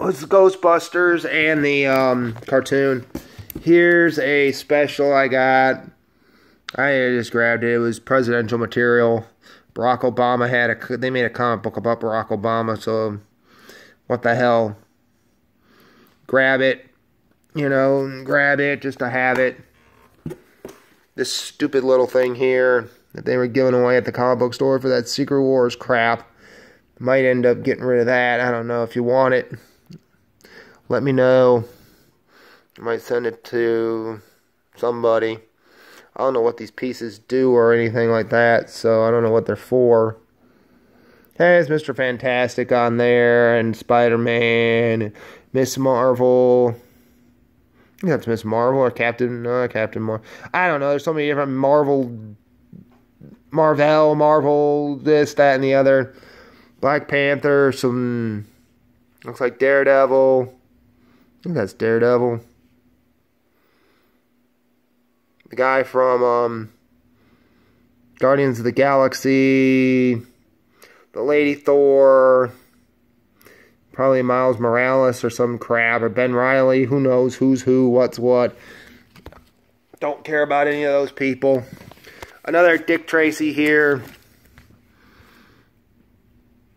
it's Ghostbusters and the cartoon. Here's a special I got. I just grabbed it. It was presidential material. Barack Obama had they made a comic book about Barack Obama, so what the hell? Grab it, grab it just to have it. This stupid little thing here that they were giving away at the comic book store for that Secret Wars crap. Might end up getting rid of that. I don't know. If you want it, let me know. I might send it to somebody. I don't know what these pieces do or anything like that, so I don't know what they're for. Hey, it's Mr. Fantastic on there, and Spider-Man, and Miss Marvel. I think that's Miss Marvel or Captain Marvel. I don't know. There's so many different Marvel, this, that, and the other. Black Panther, some, looks like Daredevil. I think that's Daredevil. The guy from Guardians of the Galaxy. The Lady Thor. Probably Miles Morales or some crap, or Ben Reilly. Who knows who's who, what's what. Don't care about any of those people. Another Dick Tracy here.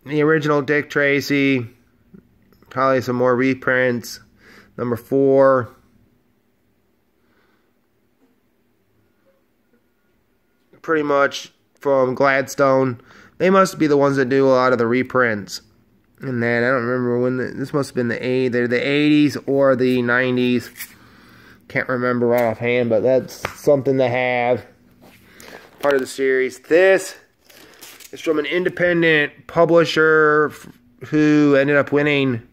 The original Dick Tracy. Probably some more reprints. Number 4. Pretty much from Gladstone. They must be the ones that do a lot of the reprints. And then, I don't remember when, this must have been the 80s or the 90s. Can't remember right offhand, but that's something to have. Part of the series. This is from an independent publisher who ended up winning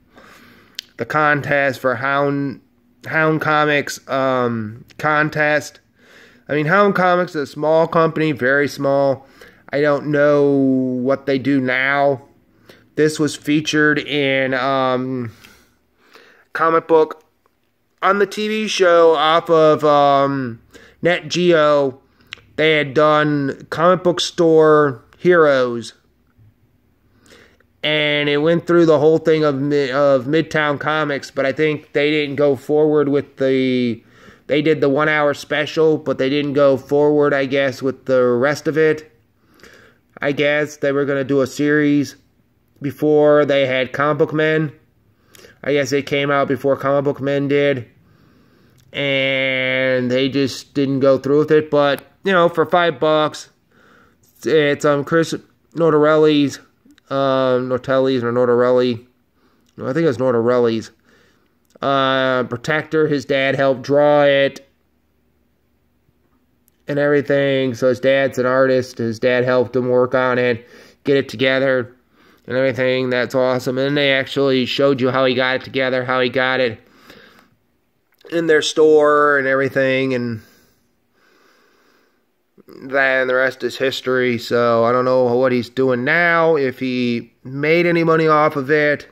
the contest for Hound Comics contest. I mean, Hound Comics is a small company, very small. I don't know what they do now. This was featured in comic book on the TV show off of Net Geo. They had done comic book store heroes, and it went through the whole thing of Midtown Comics. But I think they didn't go forward with the. They did the 1 hour special, but they didn't go forward, I guess, with the rest of it. I guess they were going to do a series before they had Comic Book Men. I guess it came out before Comic Book Men did. And they just didn't go through with it. But, for $5, it's Chris Nortorelli's, Nortelli's or Nortorelli. No, I think it was Nortorelli's. Protector, his dad helped draw it. And everything. So his dad's an artist. His dad helped him work on it. Get it together. And everything. That's awesome. And they actually showed you how he got it together. How he got it in their store and everything. And that and the rest is history. So I don't know what he's doing now. If he made any money off of it.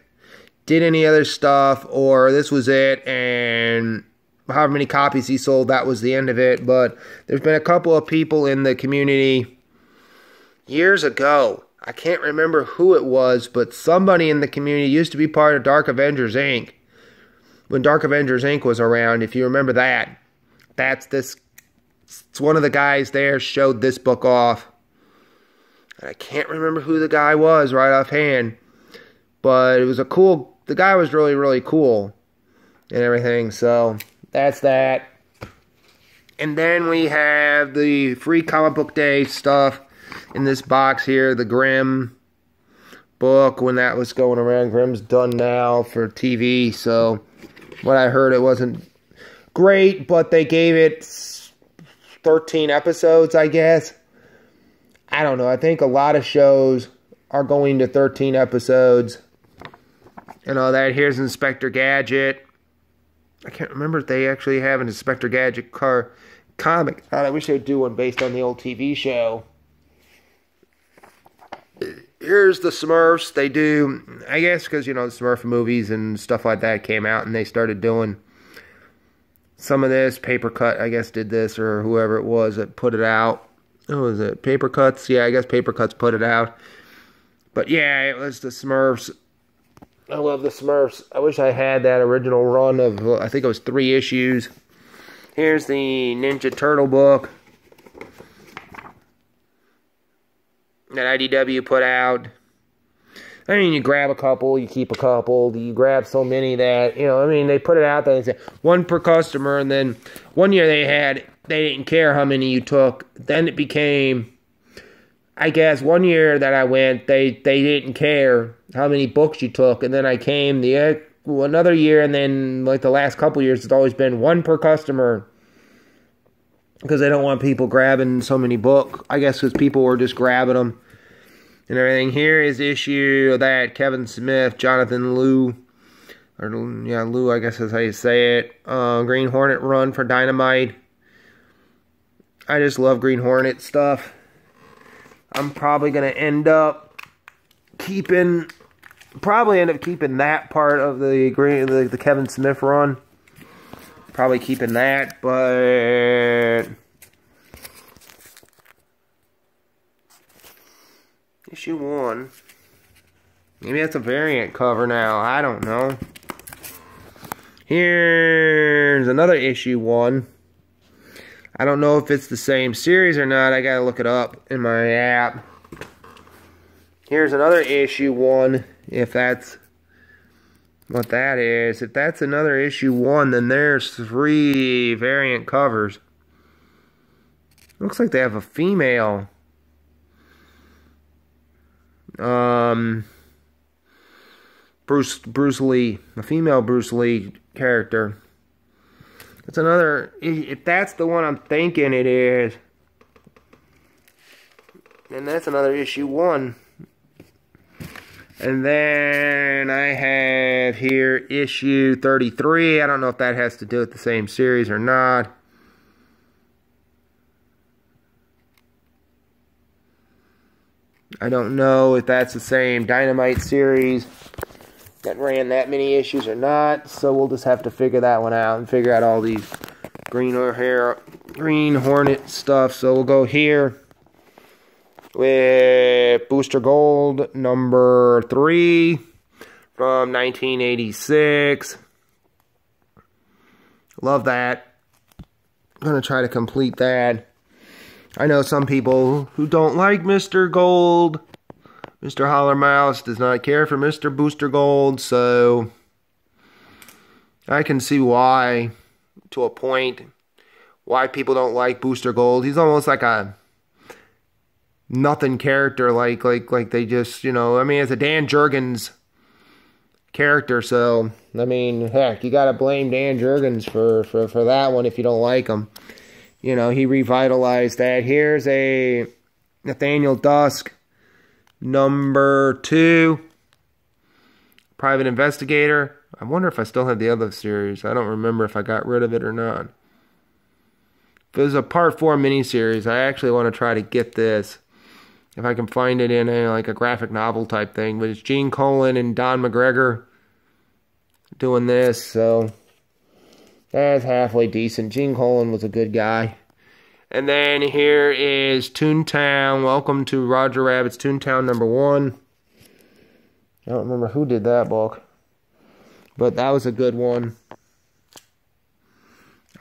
Did any other stuff. Or this was it. And however many copies he sold, that was the end of it. But there's been a couple of people in the community years ago. I can't remember who it was, but somebody in the community used to be part of Dark Avengers Inc. When Dark Avengers Inc. was around, if you remember that. It's one of the guys there showed this book off. And I can't remember who the guy was right offhand. But it was the guy was really, really cool. And everything, so that's that. And then we have the free comic book day stuff in this box here. The Grimm book, when that was going around. Grimm's done now for TV. So what I heard, it wasn't great. But they gave it 13 episodes, I guess. I don't know. I think a lot of shows are going to 13 episodes. And all that. Here's Inspector Gadget. I can't remember if they actually have an Inspector Gadget comic. God, I wish they'd do one based on the old TV show. Here's the Smurfs. They do, I guess, because, the Smurf movies and stuff like that came out, and they started doing some of this. Paper Cut, I guess, did this, or whoever it was that put it out. Who was it? Paper Cuts? Yeah, I guess Paper Cuts put it out. But yeah, it was the Smurfs. I love the Smurfs. I wish I had that original run of, I think it was 3 issues. Here's the Ninja Turtle book that IDW put out. I mean, you grab a couple, you keep a couple, you grab so many that, you know, I mean, they put it out there, they said 1 per customer, and then one year they didn't care how many you took. Then it became, I guess, one year that I went, they didn't care how many books you took, and then I came another year, and then, like, the last couple years, it's always been 1 per customer, because they don't want people grabbing so many books, I guess, because people were just grabbing them. And everything. Here is issue of that Kevin Smith, Jonathan Liu, or yeah, Liu, I guess is how you say it. Green Hornet run for Dynamite. I just love Green Hornet stuff. I'm probably gonna end up keeping that part of the Kevin Smith run. Probably keeping that, but issue 1. Maybe that's a variant cover now. I don't know. Here's another issue 1. I don't know if it's the same series or not. I gotta look it up in my app. Here's another issue 1. If that's what that is. If that's another issue 1, then there's 3 variant covers. Looks like they have a female. Bruce Lee, a female Bruce Lee character. It's another, if that's the one I'm thinking it is, then that's another issue 1. And then I have here issue 33. I don't know if that has to do with the same series or not. I don't know if that's the same Dynamite series that ran that many issues or not. So we'll just have to figure that one out and figure out all these Green Hornet stuff. So we'll go here with Booster Gold number 3 from 1986. Love that. I'm going to try to complete that. I know some people who don't like Mr. Gold. Mr. Holler Mouse does not care for Mr. Booster Gold, so I can see why, to a point, why people don't like Booster Gold. He's almost like a nothing character, like they just, you know, I mean, it's a Dan Jurgens character, so, I mean, heck, you gotta blame Dan Jurgens for that one if you don't like him. You know, he revitalized that. Here's a Nathaniel Dusk, number 2, Private Investigator. I wonder if I still have the other series. I don't remember if I got rid of it or not. If it was a Part 4 miniseries, I actually want to try to get this. If I can find it in like a graphic novel type thing. But it's Gene Colan and Don McGregor doing this, so that's halfway decent. Gene Colan was a good guy. And then here is Toontown. Welcome to Roger Rabbit's Toontown number 1. I don't remember who did that book, but that was a good one.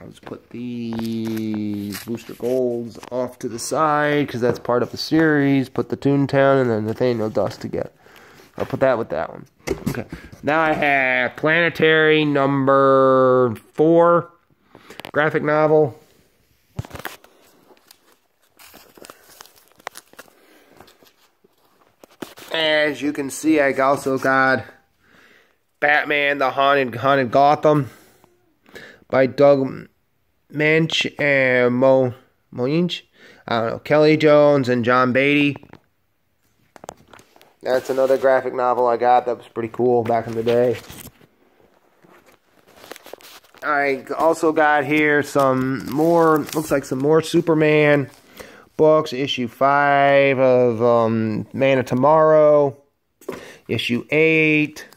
I'll just put these Booster Golds off to the side because that's part of the series. Put the Toontown and then Nathaniel Dusk together. I'll put that with that one. Okay. Now I have Planetary number 4, graphic novel. As you can see, I also got Batman: The Haunted Gotham by Doug Moench and Moench. I don't know, Kelly Jones and John Beatty. That's another graphic novel I got that was pretty cool back in the day. I also got here some more, looks like some more Superman books. Issue 5 of Man of Tomorrow. Issue 8.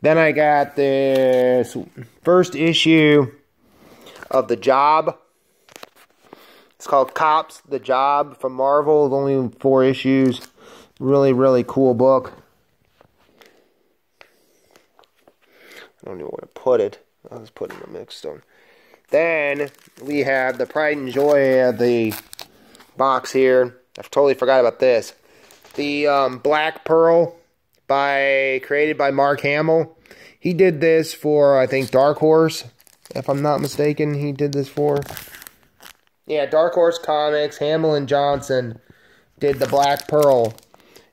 Then I got this first issue of The Job. It's called Cops, The Job from Marvel. It's only 4 issues. Really, really cool book. I don't know where to put it. I'll just put it in the mix stone. Then we have the pride and joy of the box here. I totally forgot about this. The Black Pearl created by Mark Hamill. He did this for, I think, Dark Horse. If I'm not mistaken, he did this for. Yeah, Dark Horse Comics, Hamill and Johnson did the Black Pearl.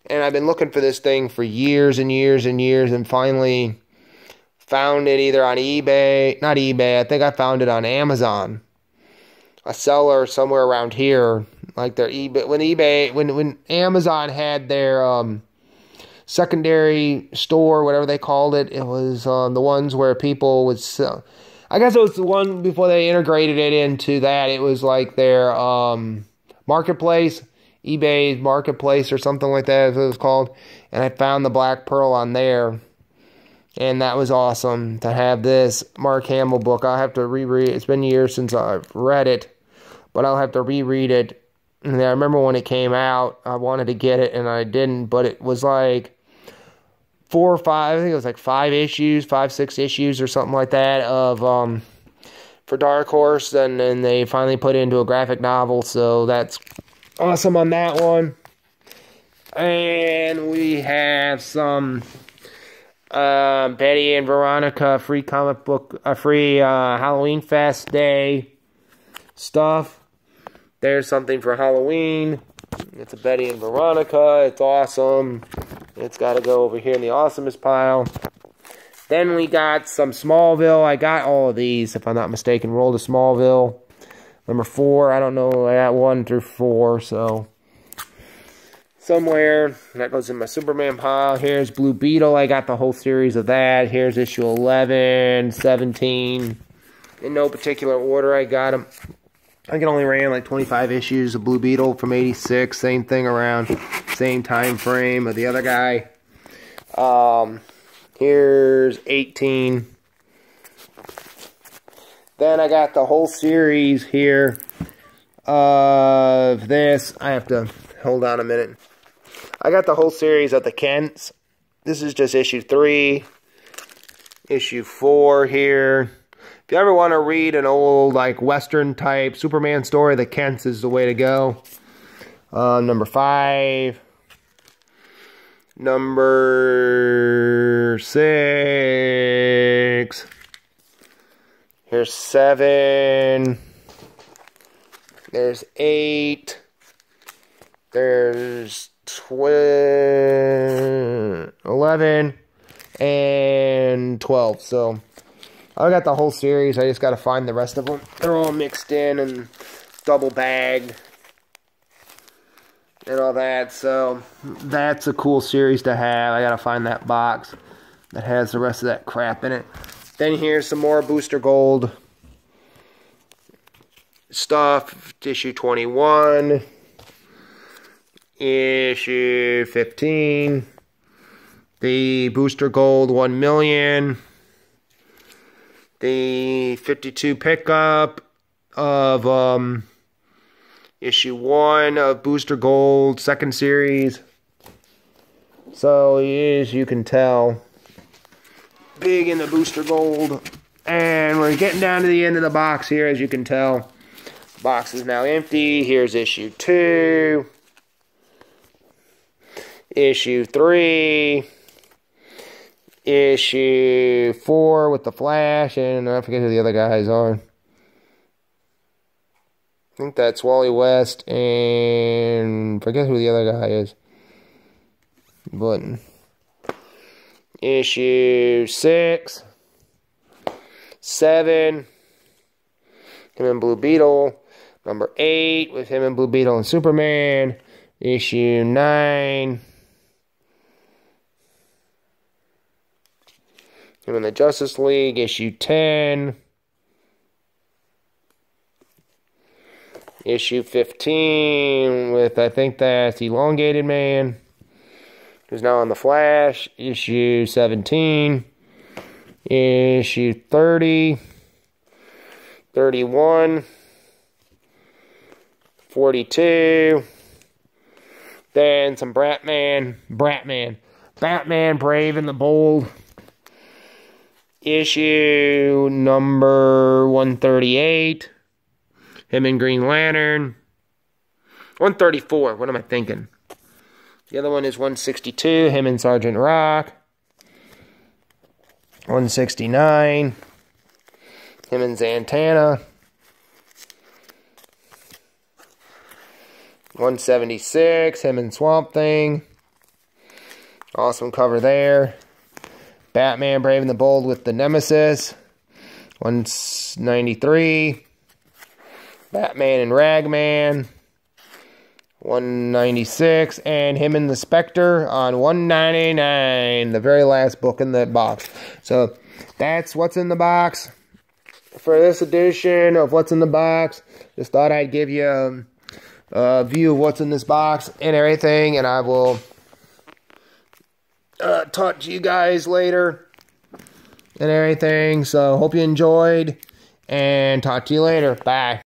And I've been looking for this thing for years and years and years, and finally found it either on eBay. Not eBay, I think I found it on Amazon. A seller somewhere around here. Like their eBay, when Amazon had their secondary store, whatever they called it, it was the ones where people would sell. I guess it was the one before they integrated it into that. It was like their marketplace, eBay's marketplace or something like that, as it was called. And I found the Black Pearl on there. And that was awesome to have this Mark Hamill book. I'll have to reread it. It's been years since I've read it, but I'll have to reread it. And I remember when it came out, I wanted to get it and I didn't, but it was like 4 or 5, I think it was like 5, 6 issues or something like that of for Dark Horse, and then they finally put it into a graphic novel, so that's awesome on that one. And we have some Betty and Veronica free comic book, free Halloween Fest Day stuff. There's something for Halloween. It's a Betty and Veronica. It's awesome. It's got to go over here in the awesomest pile. Then we got some Smallville. I got all of these, if I'm not mistaken. Roll to Smallville. Number 4. I don't know. I got 1 through 4, so somewhere. That goes in my Superman pile. Here's Blue Beetle. I got the whole series of that. Here's issue 11, 17. In no particular order, I got them. I think it only ran like 25 issues of Blue Beetle from 86. Same thing around, same time frame of the other guy. Here's 18. Then I got the whole series here of this. I have to hold on a minute. I got the whole series of the Kents. This is just issue 3. Issue 4 here. If you ever want to read an old, like, Western type Superman story, the Kents is the way to go. Number 5. Number 6. Here's 7. There's 8. There's 11. And 12. So I got the whole series. I just got to find the rest of them. They're all mixed in and double bagged and all that. So that's a cool series to have. I got to find that box that has the rest of that crap in it. Then here's some more Booster Gold stuff. Issue 21. Issue 15. The Booster Gold 1 million. The 52 pickup of issue 1 of Booster Gold, second series. So, as you can tell, big in the Booster Gold. And we're getting down to the end of the box here, as you can tell. The box is now empty. Here's issue 2. Issue 3. Issue 4 with the Flash, and I forget who the other guys are. I think that's Wally West, and forget who the other guy is. But issue 6, 7, him and Blue Beetle. Number 8 with him and Blue Beetle and Superman. Issue 9. Him in the Justice League, issue 10. Issue 15 with, I think that's Elongated Man, who's now on the Flash. Issue 17. Issue 30. 31. 42. Then some Batman, Brave and the Bold. issue number 138. Him and Green Lantern. 134, what am I thinking? The other one is 162, him and Sergeant Rock. 169, him and Zatanna. 176, him and Swamp Thing. Awesome cover there. Batman Brave and the Bold with the Nemesis. 193. Batman and Ragman. 196. And him and the Spectre on 199. The very last book in that box. So that's what's in the box for this edition of What's in the Box. Just thought I'd give you a view of what's in this box and everything, and I will talk to you guys later and everything. So hope you enjoyed, and talk to you later. Bye.